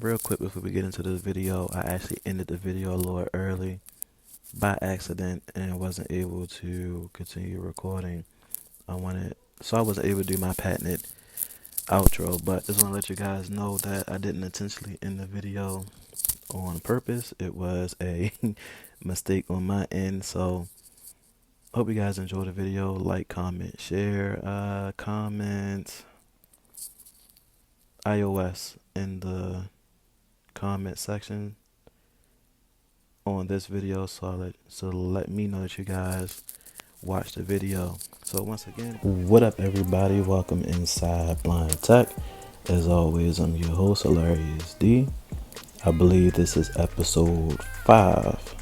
Real quick before we get into this video, I actually ended the video a little early by accident and wasn't able to continue recording. I wasn't able to do my patented outro, but just want to let you guys know that I didn't intentionally end the video on purpose. It was a mistake on my end. So hope you guys enjoy the video. Like, comment, share, comment iOS in the comment section on this video, so let me know that you guys watch the video. So once again, what up everybody, welcome inside Blind Tech. As always, I'm your host Hilarious D. I believe this is episode 5.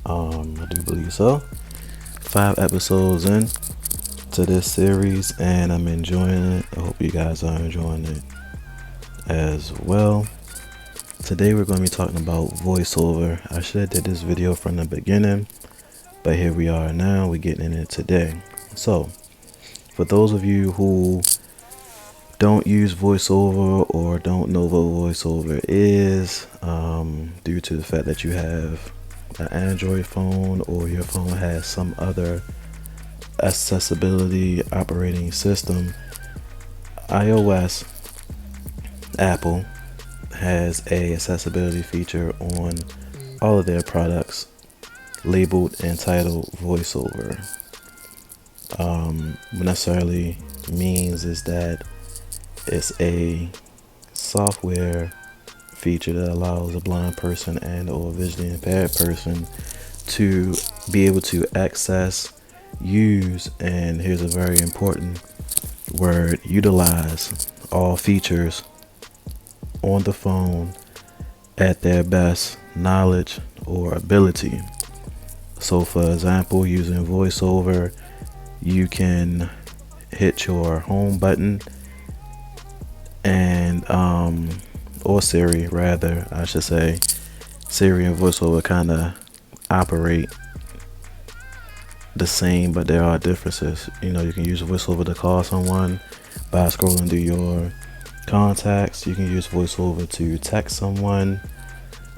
I do believe so. 5 episodes in to this series, and I'm enjoying it. I hope you guys are enjoying it as well. Today we're going to be talking about voiceover. I should have did this video from the beginning, but here we are now. We're getting in it today. So for those of you who don't use voiceover or don't know what voiceover is, due to the fact that you have an Android phone or your phone has some other accessibility operating system, iOS, Apple has a accessibility feature on all of their products labeled and titled voiceover. What necessarily means is that it's a software feature that allows a blind person and or visually impaired person to be able to access, use, and here's a very important word, utilize all features on the phone at their best knowledge or ability. So for example, using voiceover, you can hit your home button and or Siri rather, I should say. Siri and voiceover kind of operate the same, but there are differences. You know, you can use voiceover to call someone by scrolling through your contacts. You can use voiceover to text someone.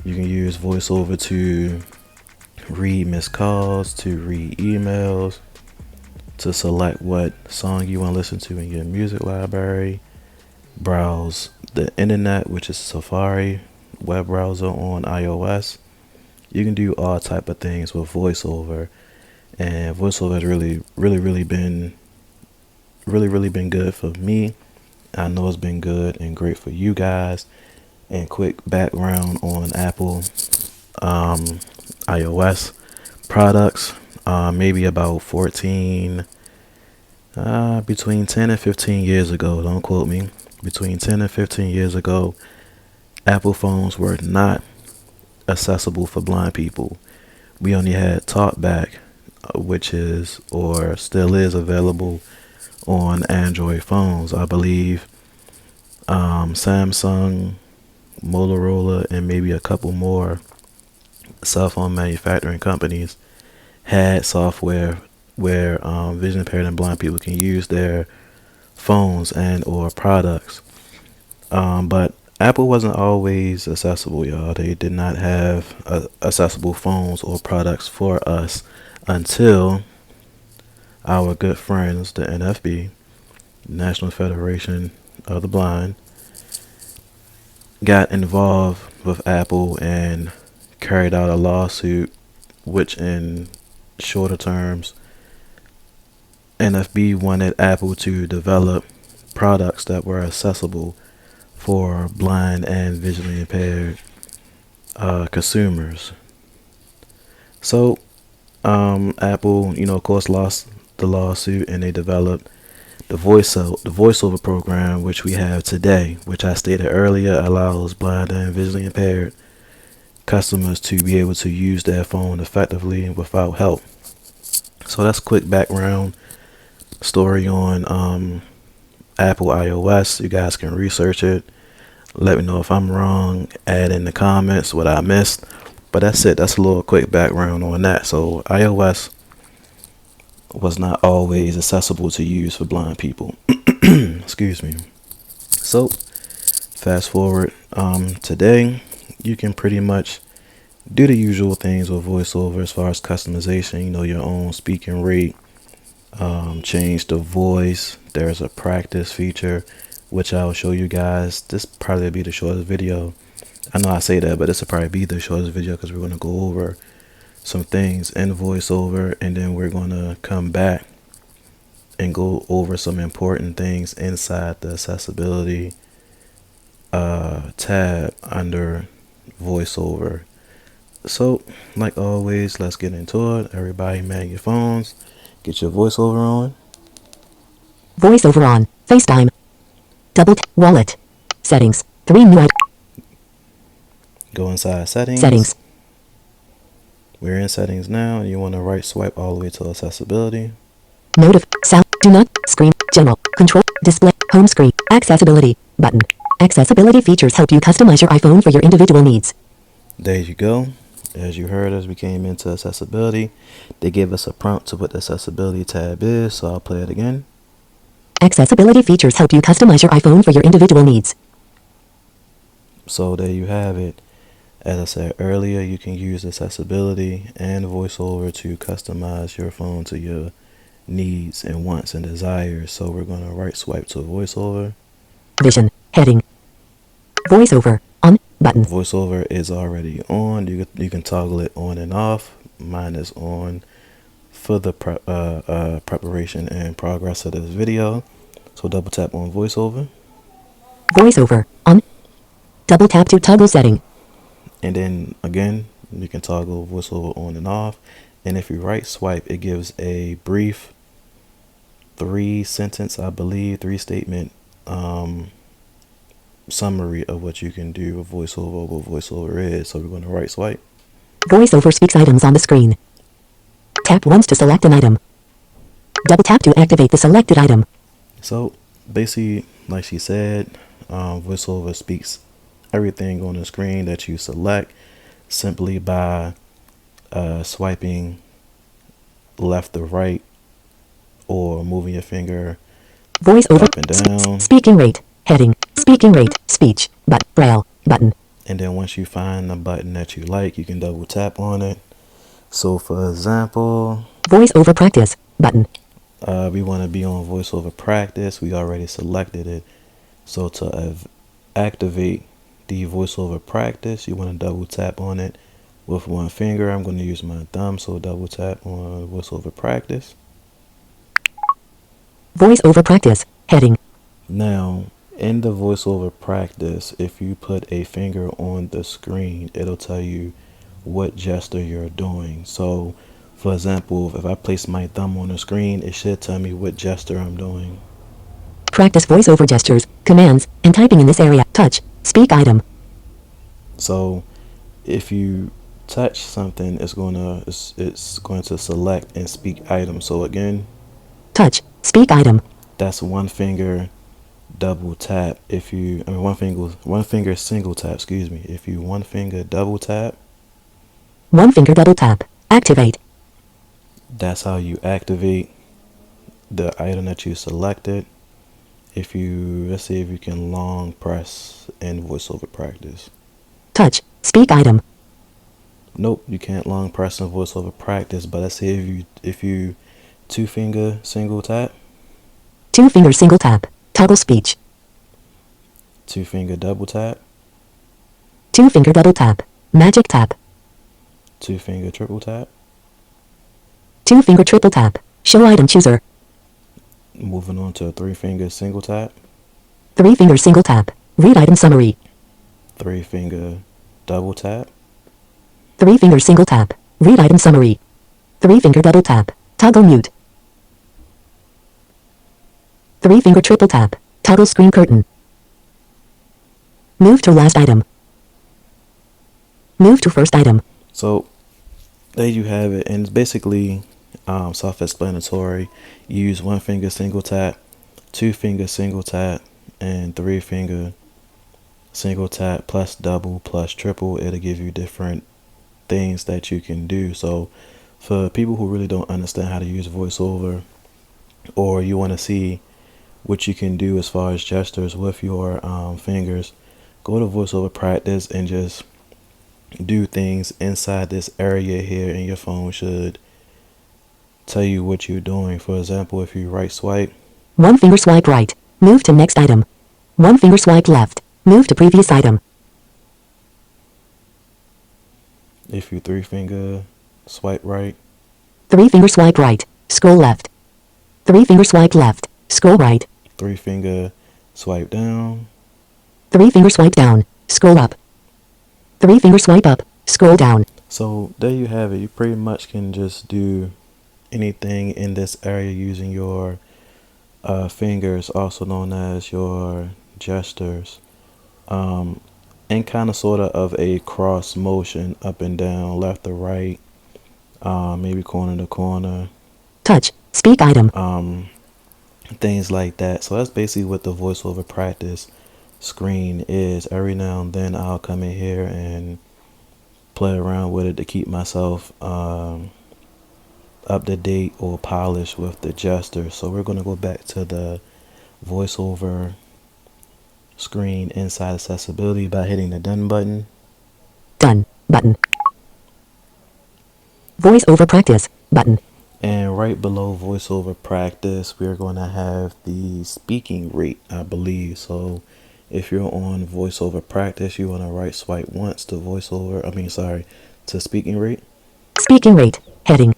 You can use voiceover to read missed calls, to read emails, to select what song you want to listen to in your music library, browse the internet, which is Safari web browser on iOS. You can do all type of things with voiceover, and voiceover has really been good for me. I know it's been good and great for you guys. And quick background on Apple iOS products, maybe about between 10 and 15 years ago, don't quote me, between 10 and 15 years ago, Apple phones were not accessible for blind people. We only had TalkBack, which is or still is available on Android phones. I believe Samsung, Motorola, and maybe a couple more cell phone manufacturing companies had software where vision impaired and blind people can use their phones and or products. But Apple wasn't always accessible, y'all. They did not have accessible phones or products for us until our good friends, the NFB, National Federation of the Blind, got involved with Apple and carried out a lawsuit, which in shorter terms, NFB wanted Apple to develop products that were accessible for blind and visually impaired consumers. So Apple, of course, lost the lawsuit, and they developed the voiceover program, which we have today, which I stated earlier allows blind and visually impaired customers to be able to use their phone effectively and without help. So that's quick background story on Apple iOS. You guys can research it. Let me know if I'm wrong. Add in the comments what I missed. But that's it. That's a little quick background on that. So iOS was not always accessible to use for blind people. Excuse me. So fast forward. Today you can pretty much do the usual things with voiceover as far as customization, your own speaking rate, change the voice. There's a practice feature, which I'll show you guys. This probably be the shortest video. I know I say that, but this will probably be the shortest video because we're going to go over some things in voiceover, and then we're going to come back and go over some important things inside the accessibility tab under voiceover. So like always, let's get into it. Everybody man your phones, get your voiceover on. Voiceover on. FaceTime. Wallet. Settings. 3 new items. Go inside settings. Settings. We're in settings now, and you want to right swipe all the way to accessibility. Sound. Do not. Screen. General. Control. Display. Home screen. Accessibility. Button. Accessibility features help you customize your iPhone for your individual needs. There you go. As you heard, as we came into accessibility, they gave us a prompt to what the accessibility tab is, so I'll play it again. Accessibility features help you customize your iPhone for your individual needs. So there you have it. As I said earlier, you can use accessibility and voiceover to customize your phone to your needs and wants and desires. So we're going to right swipe to voiceover. Vision. Heading. Voiceover. On. Button. Voiceover is already on. You can toggle it on and off. Mine is on for the preparation and progress of this video. So double tap on voiceover. Voiceover. On. Double tap to toggle setting. And then again, you can toggle voiceover on and off. And if you right swipe, it gives a brief 3-sentence, I believe, 3-statement summary of what you can do with voiceover, what voiceover is. So we're going to right swipe. Voiceover speaks items on the screen. Tap once to select an item. Double tap to activate the selected item. So basically, like she said, voiceover speaks everything on the screen that you select simply by swiping left to right or moving your finger voiceover up and down. Speaking rate. Heading. Speaking rate. Speech. Braille. Button. And then once you find the button that you like, you can double tap on it. So for example, voiceover practice. Button. We want to be on voiceover practice. We already selected it. So to activate the voiceover practice, you want to double tap on it with one finger. I'm going to use my thumb, so double tap on voiceover practice. Voiceover practice. Heading. Now in the voiceover practice, if you put a finger on the screen, it'll tell you what gesture you're doing. So for example, if I place my thumb on the screen, it should tell me what gesture I'm doing. Practice voiceover gestures, commands, and typing in this area. Touch. Speak item. So if you touch something, it's going to select and speak item. So again, touch. Speak item. That's one finger double tap. If you, one finger single tap, excuse me. If you one finger double tap. One finger double tap. Activate. That's how you activate the item that you selected. If you, let's see if you can long press in voiceover practice. Touch. Speak item. Nope, you can't long press in voiceover practice, but let's see if you 2-finger single tap. 2-finger single tap. Toggle speech. 2-finger double tap. 2-finger double tap. Magic tap. 2-finger triple tap. 2-finger triple tap. Show item chooser. Moving on to a 3-finger single tap. 3-finger single tap. Read item summary. 3-finger double tap. 3-finger single tap. Read item summary. 3-finger double tap. Toggle mute. 3-finger triple tap. Toggle screen curtain. Move to last item. Move to first item. So there you have it, and it's basically self-explanatory. You use 1-finger single tap, 2-finger single tap, and 3-finger single tap plus double plus triple. It'll give you different things that you can do. So for people who really don't understand how to use voiceover, or you want to see what you can do as far as gestures with your fingers, go to voiceover practice and just do things inside this area here, and your phone should tell you what you're doing. For example, if you right swipe, One finger swipe right. Move to next item. One finger swipe left. Move to previous item. if you three finger swipe right, Three finger swipe right. Scroll left. Three finger swipe left. Scroll right. three finger swipe down, Three finger swipe down. Scroll up. Three finger swipe up. Scroll down. so there you have it. You pretty much can just do anything in this area using your fingers, also known as your gestures, and kind of sort of a cross motion, up and down, left to right, maybe corner to corner, Touch. Speak item. things like that. So that's basically what the voiceover practice screen is. Every now and then I'll come in here and play around with it to keep myself up to date or polished with the gestures. So we're going to go back to the voiceover screen inside accessibility by hitting the done button. Done. Button. Voice over practice. Button. And right below voiceover practice, we're going to have the speaking rate, I believe. So if you're on voiceover practice, you want to right swipe once to to speaking rate. Speaking rate. Heading.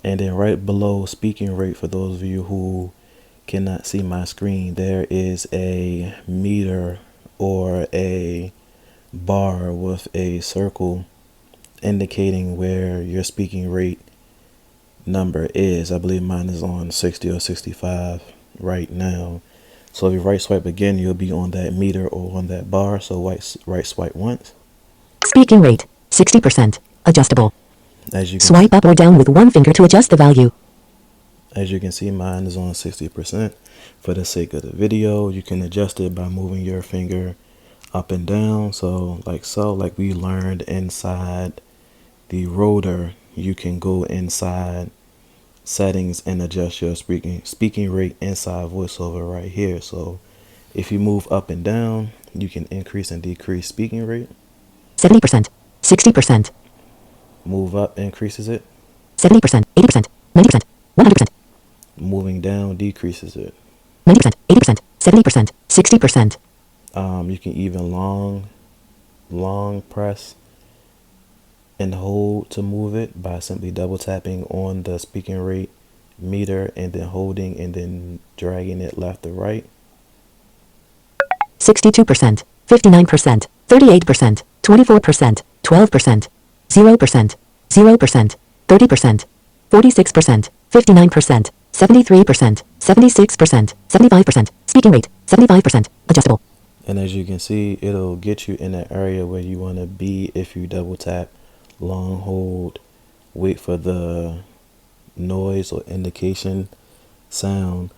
And then right below speaking rate, for those of you who cannot see my screen, there is a meter or a bar with a circle indicating where your speaking rate number is. I believe mine is on 60 or 65 right now. So if you right swipe again, you'll be on that meter or on that bar. So right swipe once. Speaking rate. 60%. Adjustable. As you can Swipe up or down with one finger to adjust the value. As you can see, mine is on 60%. For the sake of the video, you can adjust it by moving your finger up and down. So, like we learned inside the rotor, you can go inside settings and adjust your speaking rate inside voiceover right here. So if you move up and down, you can increase and decrease speaking rate. 70%. 60%. Move up increases it. 70%. 80%. 90%. 100%. Moving down decreases it. 90%. 80%. 70%. 60%. You can even long press and hold to move it by simply double tapping on the speaking rate meter and then holding and then dragging it left to right. 62%. 59%. 38%. 24%. 12%. 0%. 0%. 30%. 46%. 59%. 73%. 76%. 75%. Speaking rate. 75%. Adjustable. And as you can see, it'll get you in that area where you want to be if you double tap, long hold, wait for the noise or indication sound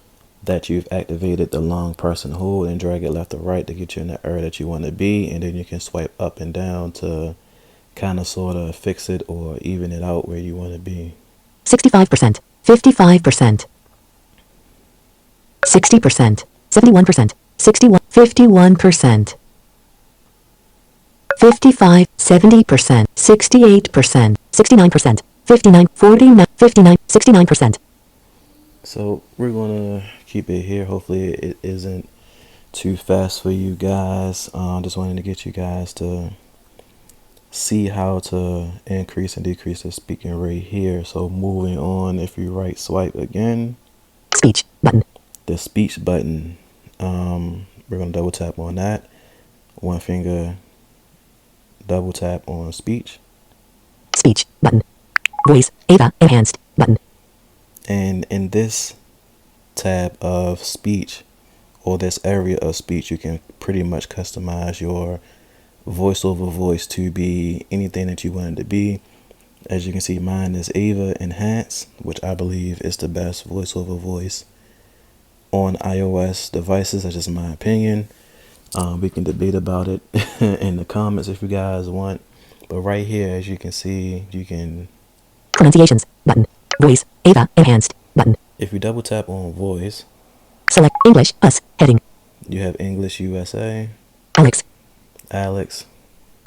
that you've activated the long press and hold, and drag it left or right to get you in the area that you want to be. And then you can swipe up and down to kind of sort of fix it or even it out where you want to be. 65%. 55%. 60%. 71%. 61. 51%. 55. 70%. 68%. 69%. 59. 49. 59. 69%. So we're gonna keep it here. Hopefully it isn't too fast for you guys. Just wanted to get you guys to see how to increase and decrease the speaking rate here. So moving on, if you right swipe again, Speech button. the speech button, we're gonna double tap on that. One finger double tap on speech. Speech button. Voice Ava enhanced button. And in this tab of speech, or this area of speech, you can pretty much customize your voiceover voice to be anything that you want it to be. As you can see, mine is Ava Enhanced, which I believe is the best voiceover voice on iOS devices. That's just my opinion. We can debate about it in the comments if you guys want. But right here, as you can see, you can, Pronunciations button. Voice Ava enhanced button. if you double tap on voice, Select English us heading. you have English USA. Alex. Alex,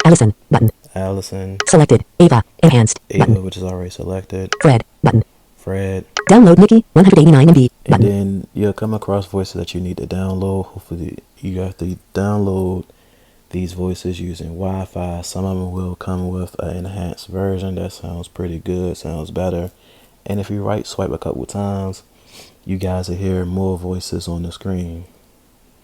Allison, button. Allison, Selected. Ava, enhanced, Ava, button. which is already selected, Fred, button. Fred, Download Nikki, 189 MB, and button. then you'll come across voices that you need to download. Hopefully, you have to download these voices using Wi-Fi. Some of them will come with an enhanced version that sounds pretty good, sounds better. And if you right swipe a couple times, you guys will hear more voices on the screen.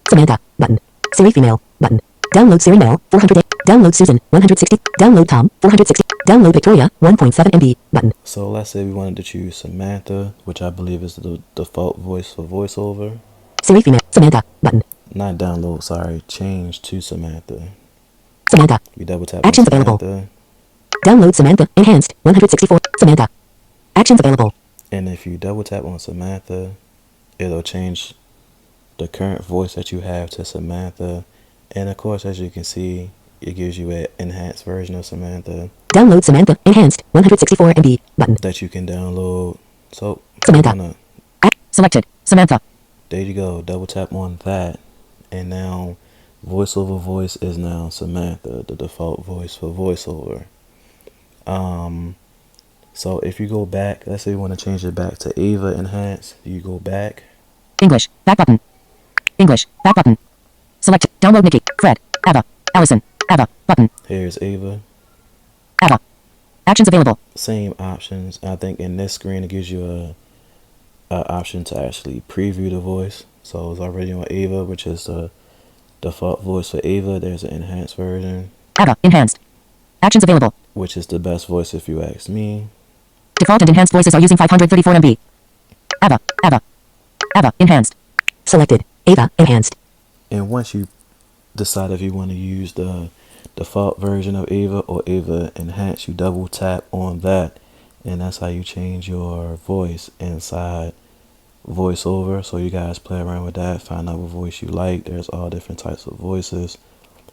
Samantha, button. Siri female, button. Download Siri male, 400. Download Susan, 160. Download Tom, 460. Download Victoria, 1.7 MB, button. So let's say we wanted to choose Samantha, which I believe is the default voice for voiceover. Siri female, Samantha, button. Not download, sorry, change to Samantha. Samantha. We double tap Actions on available. Samantha. Download Samantha, enhanced, 164. Samantha. Actions available. And if you double tap on Samantha, it'll change the current voice that you have to Samantha. And of course, as you can see, it gives you an enhanced version of Samantha Download Samantha, enhanced, 164 MB, button. that you can download. So, Samantha. Selected. Samantha. there you go. Double tap on that. And now, voiceover voice is now Samantha, the default voice for voiceover. So if you go back, let's say you want to change it back to Ava enhanced, you go back. English, back button. English, back button. Select. Download Nikki, Fred, Ava, Allison, Ava, button. Here's Ava. Ava. Actions available. Same options. I think in this screen it gives you a option to actually preview the voice. So it's already on Ava, which is the default voice for Ava. There's an enhanced version, Ava, enhanced. Actions available. which is the best voice if you ask me. Default and enhanced voices are using 534 MB. Ava, Ava. Ava, enhanced. Selected. Ava, enhanced. And once you decide if you want to use the default version of Ava or Ava enhanced, you double tap on that, and that's how you change your voice inside voiceover. So you guys play around with that, find out what voice you like. There's all different types of voices.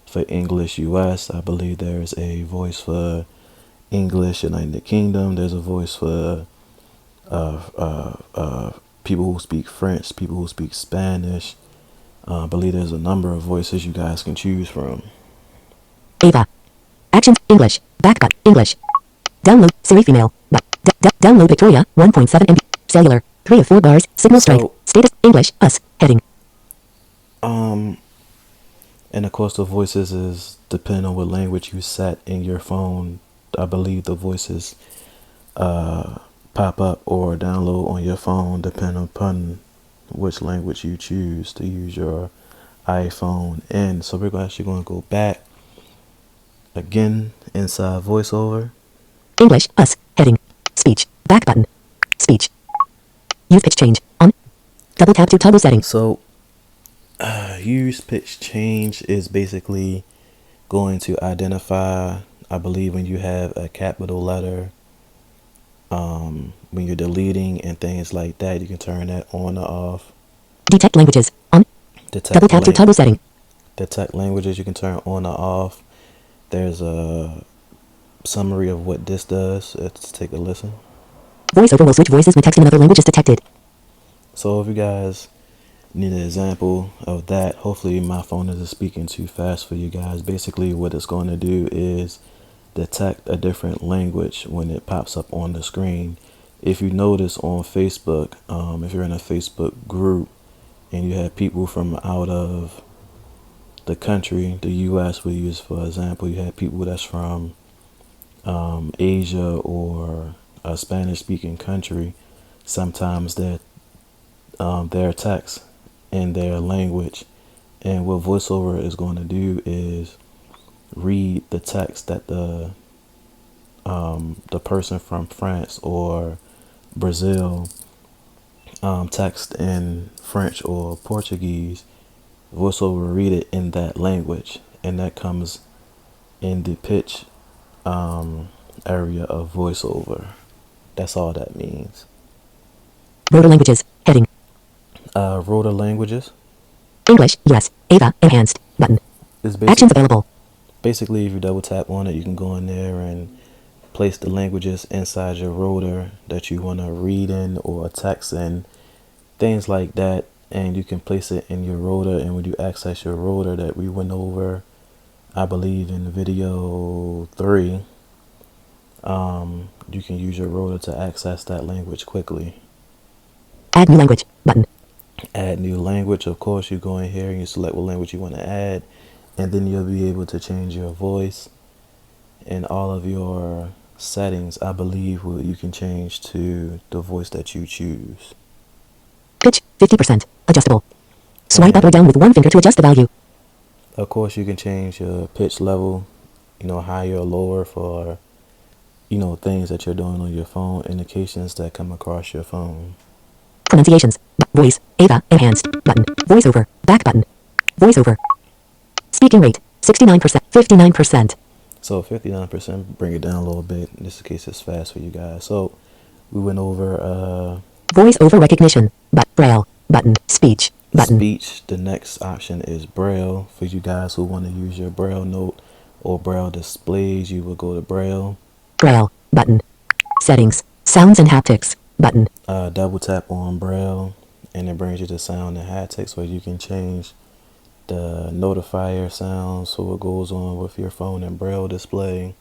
For English US, I believe there's a voice for English United Kingdom. There's a voice for people who speak French, people who speak Spanish. I believe there's a number of voices you guys can choose from. Ava. Actions. English. Back button. English. Download Siri female. Download Victoria. 1.7 MB. Cellular. 3 of 4 bars. Signal strength. So- Status. English. Us. Heading. And of course the voices is depend on what language you set in your phone. I believe the voices pop up or download on your phone depending upon which language you choose to use your iPhone in. So we're actually going to go back again inside voiceover. English. Us. Heading. Speech. Back button. Speech. Use pitch change. On. Double tap to toggle settings. So use pitch change is basically going to identify, I believe, when you have a capital letter, when you're deleting and things like that, you can turn that on or off. Detect languages. On. Detect Double tap to toggle setting. detect languages you can turn on or off. There's a summary of what this does. Let's take a listen. VoiceOver will switch voices when text in another language is detected. So if you guys need an example of that, hopefully my phone isn't speaking too fast for you guys. Basically what it's going to do is detect a different language when it pops up on the screen. If you notice on Facebook, if you're in a Facebook group and you have people from out of the country, the US we use for example, you have people that's from Asia or a Spanish speaking country, sometimes their text in their language, and what voiceover is going to do is read the text that the person from France or Brazil text in French or Portuguese. Voiceover will read it in that language, and that comes in the pitch area of voiceover. That's all that means. Rotor languages. Heading. Rotor languages English. Yes. Ava. Enhanced. Button. is Actions available. basically if you double tap on it, you can go in there and place the languages inside your rotor that you want to read in or text in, things like that, and you can place it in your rotor. And when you access your rotor that we went over I believe in video 3, you can use your rotor to access that language quickly. Add new language button. Add new language. Of course, you go in here and you select what language you want to add, and then you'll be able to change your voice and all of your settings. I believe you can change to the voice that you choose. Pitch 50%. Adjustable. Swipe up or down with one finger to adjust the value. Of course, you can change your pitch level, higher or lower for, things that you're doing on your phone, indications that come across your phone. Pronunciations. Voice. Ava. Enhanced. Button. Voiceover. Back button. Voiceover. Speaking rate. 69%. 59%. So 59%, bring it down a little bit. In this case, it's fast for you guys. So we went over Voice over recognition. Braille. Button. Speech. Button. speech. The next option is Braille. For you guys who want to use your Braille note or Braille displays, you will go to Braille. Braille. Button. Settings. Sounds and haptics. Button. Double tap on Braille and it brings you to sound and haptics where you can change the notifier sound so it goes on with your phone and Braille display.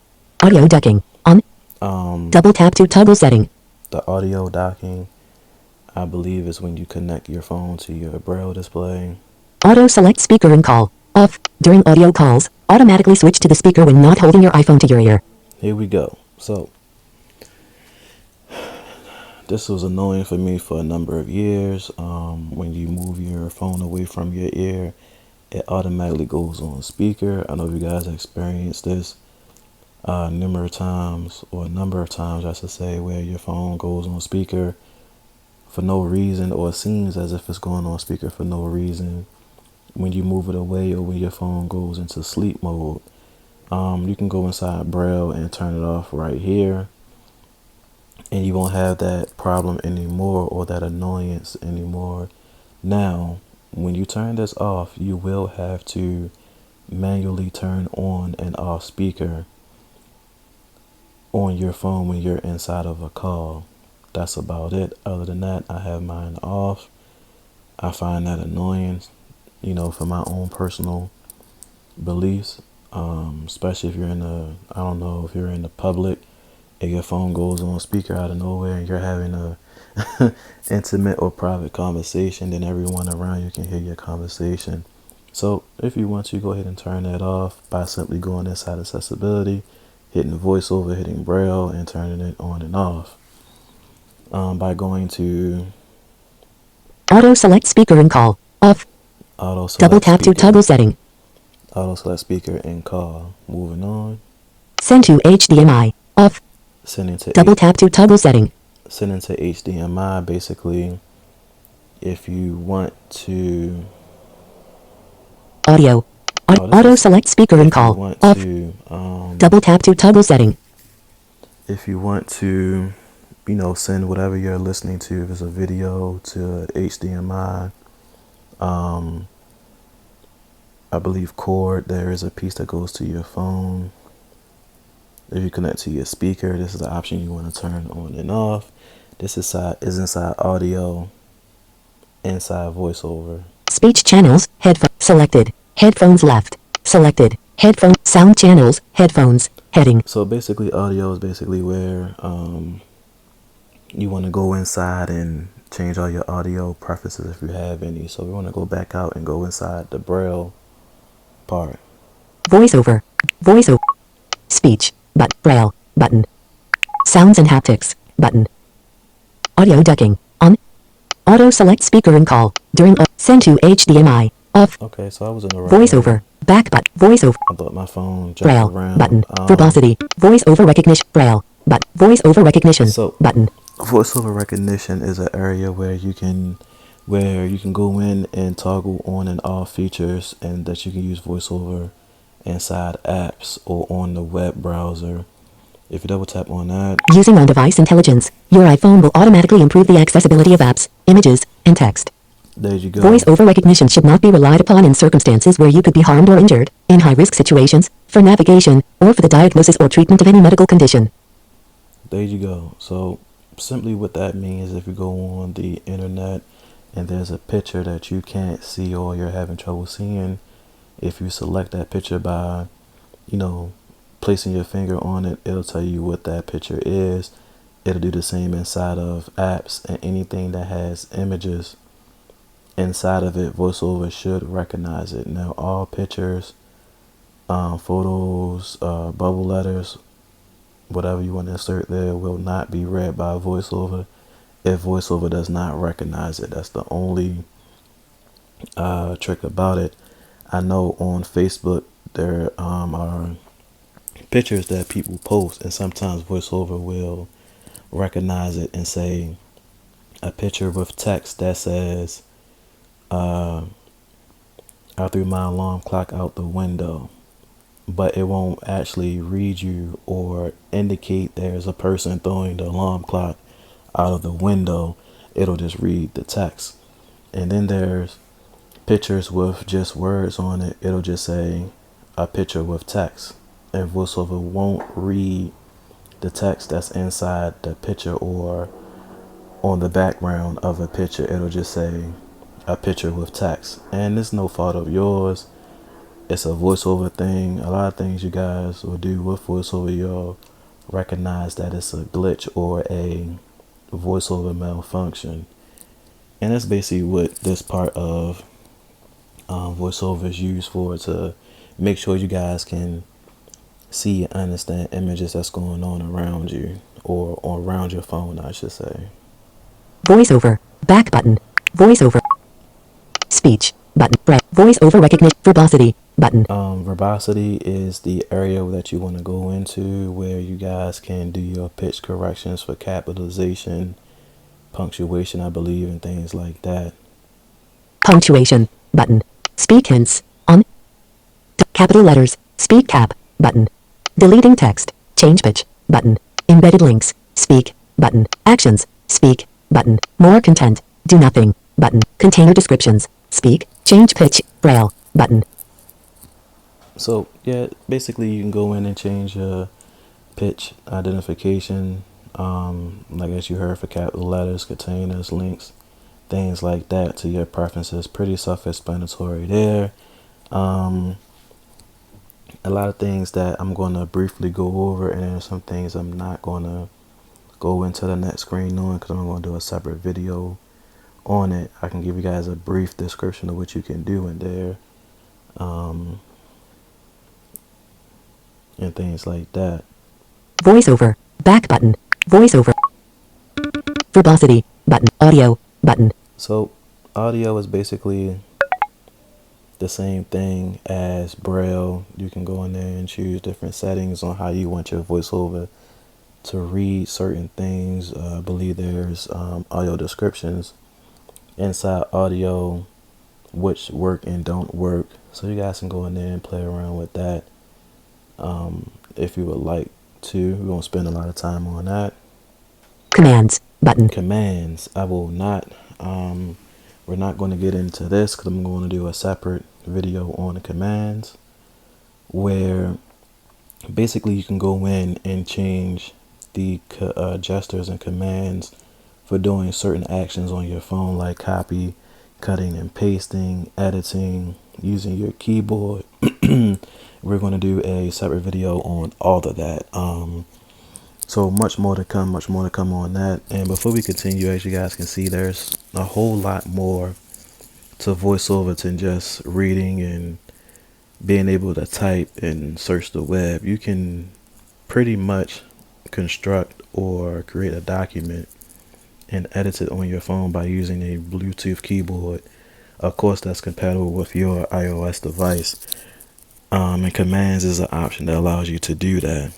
Audio ducking. On. Double tap to toggle setting. The audio docking, I believe, is when you connect your phone to your Braille display. Auto select speaker and call. Off. During audio calls, automatically switch to the speaker when not holding your iPhone to your ear. Here we go. So this was annoying for me for a number of years. When you move your phone away from your ear, it automatically goes on speaker. I know you guys have experienced this a number of times, I should say, where your phone goes on speaker for no reason, or it seems as if it's going on speaker for no reason when you move it away or when your phone goes into sleep mode. You can go inside Braille and turn it off right here, and you won't have that problem anymore or that annoyance anymore. Now, when you turn this off, you will have to manually turn on and off speaker on your phone when you're inside of a call. That's about it. Other than that, I have mine off. I find that annoying, for my own personal beliefs, especially if you're if you're in the public and your phone goes on speaker out of nowhere and you're having a intimate or private conversation, then everyone around you can hear your conversation. So if you want to, go ahead and turn that off by simply going inside accessibility, hitting voiceover, hitting Braille, and turning it on and off. By going to Auto select speaker and call. Off. auto select Double tap to speaker, toggle setting. auto select speaker and call. Moving on. Send to HDMI. Off. Sending to Double tap to toggle setting. sending to HDMI. Basically, if you want to Audio. Auto select speaker and call. Off. Double tap to toggle setting. if you want to, send whatever you're listening to, if it's a video, to HDMI, I believe cord, there is a piece that goes to your phone. If you connect to your speaker, this is the option you want to turn on and off. This is inside audio, inside voiceover. Speech channels. Headphone selected. Headphones left. Selected. Headphone sound channels. Headphones. Heading. So basically, audio is basically where you want to go inside and change all your audio preferences if you have any. So we want to go back out and go inside the Braille part. Voiceover. Voiceover. Speech. Braille. Button. Sounds and haptics. Button. Audio ducking. On. Auto select speaker and call. During send to HDMI. Off. Okay, so I was in the right Voiceover. Back but voiceover. I thought my phone jumped Braille. around. Button. Verbosity. Voiceover recognition. Braille. Voiceover recognition. So- Button. Voiceover recognition is an area where you can go in and toggle on and off features, and that you can use voiceover inside apps or on the web browser. If you double tap on that, Using on-device intelligence, your iPhone will automatically improve the accessibility of apps, images, and text. there you go. Voice over recognition should not be relied upon in circumstances where you could be harmed or injured, in high-risk situations, for navigation, or for the diagnosis or treatment of any medical condition. There you go. So simply what that means, if you go on the internet and there's a picture that you can't see or you're having trouble seeing, if you select that picture by you know, placing your finger on it, it'll tell you what that picture is. It'll do the same inside of apps, and anything that has images inside of it, VoiceOver should recognize it. Now, all pictures, photos, bubble letters, whatever you want to insert there, will not be read by VoiceOver if VoiceOver does not recognize it. That's the only trick about it. I know on Facebook there are pictures that people post, and sometimes VoiceOver will recognize it and say a picture with text that says, I threw my alarm clock out the window, but it won't actually read you or indicate there's a person throwing the alarm clock out of the window. It'll just read the text. And then there's pictures with just words on it. It'll just say a picture with text, and VoiceOver won't read the text that's inside the picture or on the background of a picture. It'll just say a picture with text, and it's no fault of yours. It's a VoiceOver thing. A lot of things you guys will do with VoiceOver, you'll recognize that it's a glitch or a VoiceOver malfunction. And that's basically what this part of VoiceOver is used for, to make sure you guys can see and understand images that's going on around you, or around your phone, I should say. VoiceOver. Back button. VoiceOver. Speech. Button. VoiceOver recognition. Verbosity. Button. Verbosity is the area that you want to go into where you guys can do your pitch corrections for capitalization, punctuation, I believe, and things like that. Punctuation. Button. Speak hints. On. Capital letters. Speak cap. Button. Deleting text. Change pitch. Button. Embedded links. Speak. Button. Actions. Speak. Button. More content. Do nothing. Button. Container descriptions. Speak. Change pitch. Braille. Button. So yeah, basically you can go in and change your pitch identification, like as you heard, for capital letters, containers, links, things like that, to your preferences. Pretty self-explanatory there. A lot of things that I'm going to briefly go over, and then some things I'm not going to go into the next screen on, because I'm going to do a separate video on it. I can give you guys a brief description of what you can do in there, and things like that. VoiceOver. Back button. VoiceOver. Verbosity. Button. Audio. Button. So audio is basically the same thing as Braille. You can go in there and choose different settings on how you want your VoiceOver to read certain things. I believe there's audio descriptions inside audio, which work and don't work. So you guys can go in there and play around with that if you would like to. We won't spend a lot of time on that. Commands. Button. Commands. I will not. We're not going to get into this because I'm going to do a separate video on the commands, where basically you can go in and change the gestures and commands for doing certain actions on your phone, like copy, cutting and pasting, editing, using your keyboard. We're going to do a separate video on all of that. So much more to come on that. And before we continue, as you guys can see, there's a whole lot more to VoiceOver than just reading and being able to type and search the web. You can pretty much construct or create a document and edit it on your phone by using a Bluetooth keyboard. Of course, that's compatible with your iOS device. And commands is an option that allows you to do that.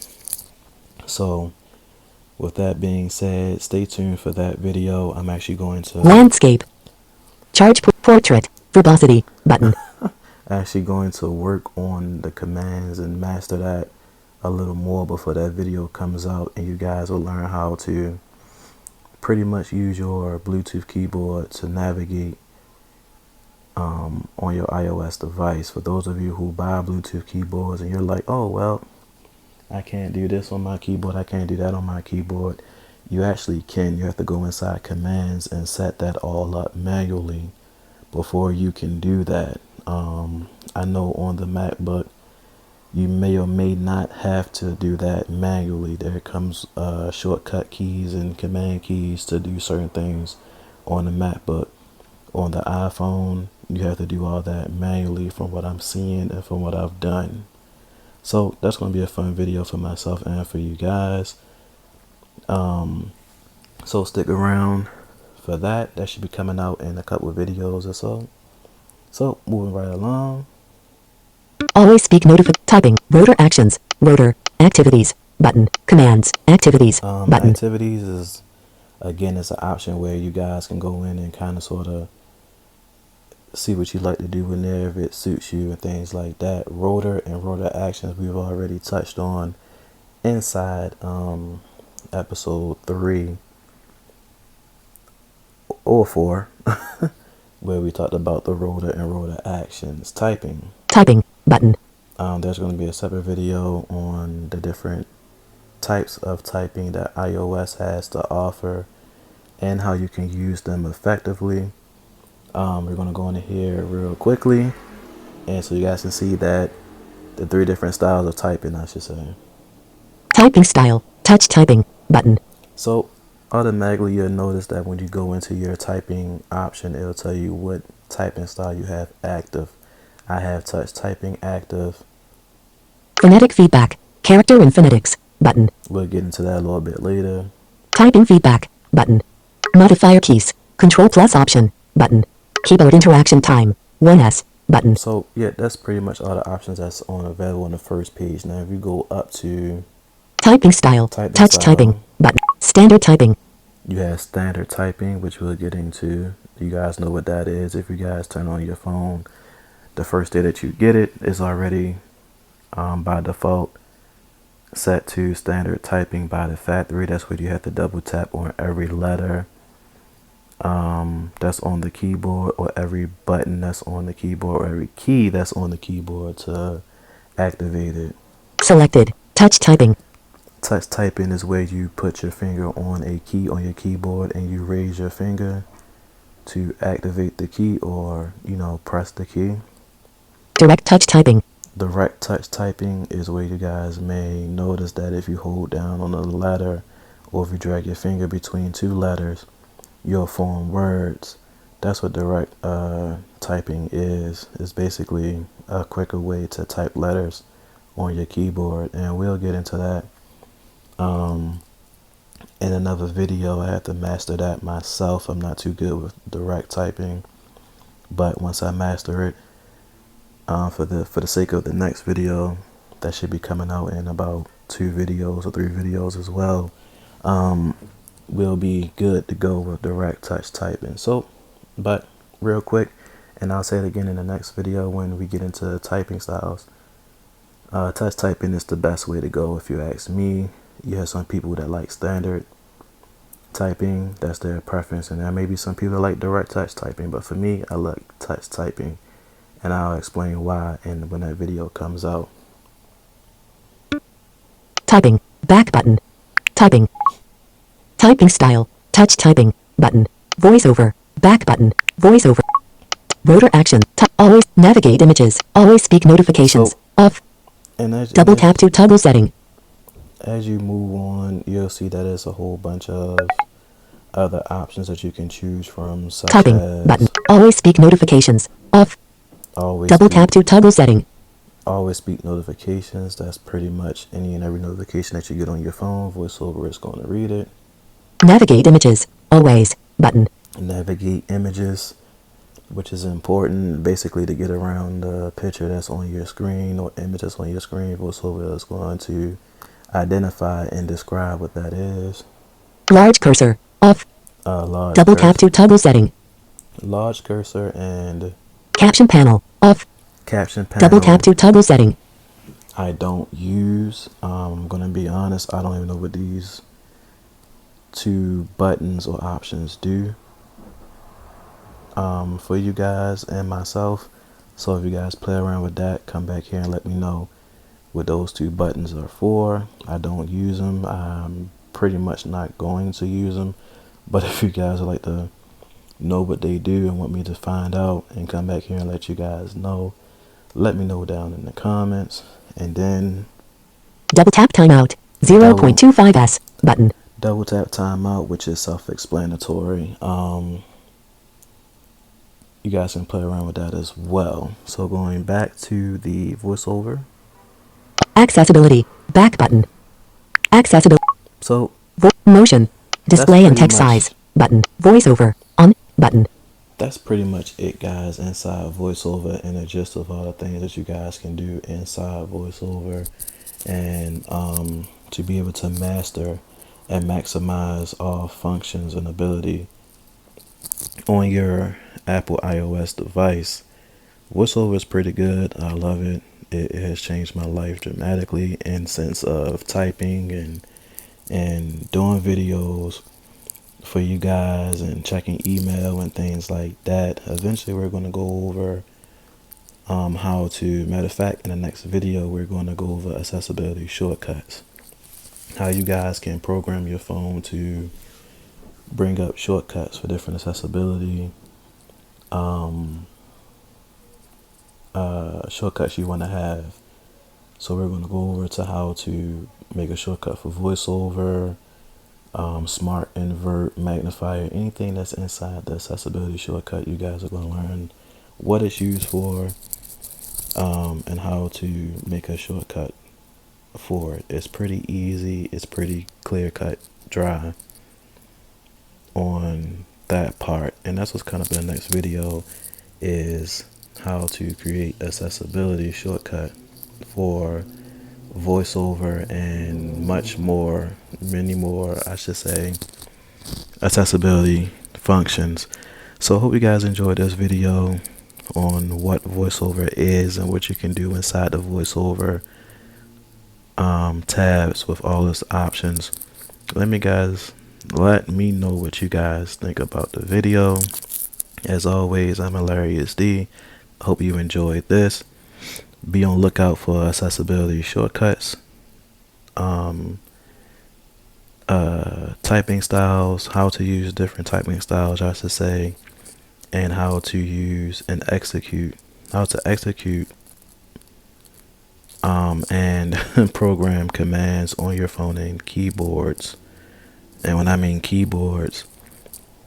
So with that being said, stay tuned for that video. I'm actually going to Landscape. Charge portrait. Verbosity. Button. actually going to work on the commands and master that a little more before that video comes out, and you guys will learn how to pretty much use your Bluetooth keyboard to navigate on your iOS device. For those of you who buy Bluetooth keyboards and you're like, oh well, I can't do this on my keyboard, I can't do that on my keyboard, you actually can. You have to go inside commands and set that all up manually before you can do that. I know on the MacBook You may or may not have to do that manually. There comes shortcut keys and command keys to do certain things on the MacBook. On the iPhone, you have to do all that manually from what I'm seeing and from what I've done. So that's going to be a fun video for myself and for you guys. So stick around for that. That should be coming out in a couple of videos or so. So moving right along. Always speak typing. Rotor actions. Rotor. Activities. Button. Commands. Activities. Button. Activities is, again, it's an option where you guys can go in and kind of sort of see what you like to do in there if it suits you and things like that. Rotor and rotor actions we've already touched on inside episode 3 or 4 where we talked about the rotor and rotor actions. Typing. Typing. Button. There's going to be a separate video on the different types of typing that iOS has to offer and how you can use them effectively. We're going to go into here real quickly, and so you guys can see that the 3 different styles of typing, I should say. Typing style. Touch typing. Button. So automatically you'll notice that when you go into your typing option, it'll tell you what typing style you have active. I have touch typing active. Phonetic feedback. Character and phonetics. Button. We'll get into that a little bit later. Typing feedback. Button. Modifier keys. Control plus option. Button. Keyboard interaction time. 1S. Button. So yeah, that's pretty much all the options that's available on the first page. Now if you go up to typing style. Touch typing. Button. Standard typing. You have standard typing, which we'll get into. You guys know what that is. If you guys turn on your phone, the first day that you get it is already by default set to standard typing by the factory. That's where you have to double tap on every letter that's on the keyboard, or every button that's on the keyboard, or every key that's on the keyboard to activate it. Selected. Touch typing. Touch typing is where you put your finger on a key on your keyboard and you raise your finger to activate the key, or press the key. Direct touch typing. Direct touch typing is where you guys may notice that if you hold down on a letter, or if you drag your finger between 2 letters, you'll form words. That's what direct typing is. It's basically a quicker way to type letters on your keyboard, and we'll get into that in another video. I have to master that myself. I'm not too good with direct typing, but once I master it, for the sake of the next video that should be coming out in about 2 videos or 3 videos as well, we'll be good to go with direct touch typing. So, but real quick, and I'll say it again in the next video when we get into typing styles, touch typing is the best way to go if you ask me. You have some people that like standard typing, that's their preference, and there may be some people that like direct touch typing, but for me, I like touch typing, and I'll explain why and when that video comes out. Typing. Back button. Typing. Typing style. Touch typing. Button. Voiceover. Back button. Voiceover. Rotor action. Always navigate images. Always speak notifications. Off. And double tap to toggle setting. As you move on, you'll see that there's a whole bunch of other options that you can choose from, such typing as button. Always speak notifications. Off. Always double tap to toggle setting. Always speak notifications. That's pretty much any and every notification that you get on your phone. VoiceOver is going to read it. Navigate images. Always. Button. Navigate images, which is important basically to get around the picture that's on your screen or image that's on your screen. VoiceOver is going to identify and describe what that is. Large cursor. Off. Large double cursor. tap to toggle setting. Large cursor and Caption panel. Off. caption panel. Double tap to toggle setting. I don't use. I'm going to be honest, I don't even know what these 2 buttons or options do for you guys and myself. So if you guys play around with that, come back here and let me know what those 2 buttons are for. I don't use them. I'm pretty much not going to use them, but if you guys would like to know what they do and want me to find out and come back here and let you guys know, let me know down in the comments. and then Double tap timeout. 0.25s button. double tap timeout, which is self-explanatory. You guys can play around with that as well. So going back to the voiceover. Accessibility. Back button. Accessibility. So Motion. Display and pretty text much- size. Button. Voiceover. On. Button. that's pretty much it, guys, inside voiceover, and the gist of all the things that you guys can do inside voiceover, and to be able to master and maximize all functions and ability on your Apple iOS device. VoiceOver is pretty good. I love it. It has changed my life dramatically in sense of typing and doing videos for you guys and checking email and things like that. Eventually we're going to go over how to, matter of fact, in the next video we're going to go over accessibility shortcuts, how you guys can program your phone to bring up shortcuts for different accessibility shortcuts you want to have. So we're going to go over to how to make a shortcut for voiceover, smart invert, magnifier, anything that's inside the accessibility shortcut. You guys are going to learn what it's used for, and how to make a shortcut for it. It's pretty easy. It's pretty clear cut, dry on that part. And that's what's kind of in the next video, is how to create accessibility shortcut for voiceover and much more, many more, I should say, accessibility functions. So I hope you guys enjoyed this video on what voiceover is and what you can do inside the voiceover tabs with all its options. Let me know what you guys think about the video. As always, I'm Hilarious D. Hope you enjoyed this. Be on lookout for accessibility shortcuts, typing styles, how to use different typing styles, I should say, and how to use and execute, and program commands on your phone and keyboards. And when I mean keyboards,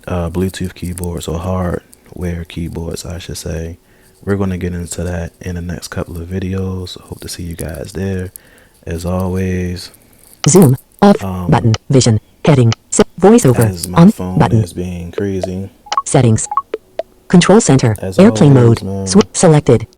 Bluetooth keyboards or hardware keyboards, I should say. We're going to get into that in the next couple of videos. Hope to see you guys there. As always, Zoom. Off. Button. Vision. Heading. Voiceover. as my On. phone Button. is being crazy, Settings. Control center. As Airplane always, mode. man. Selected.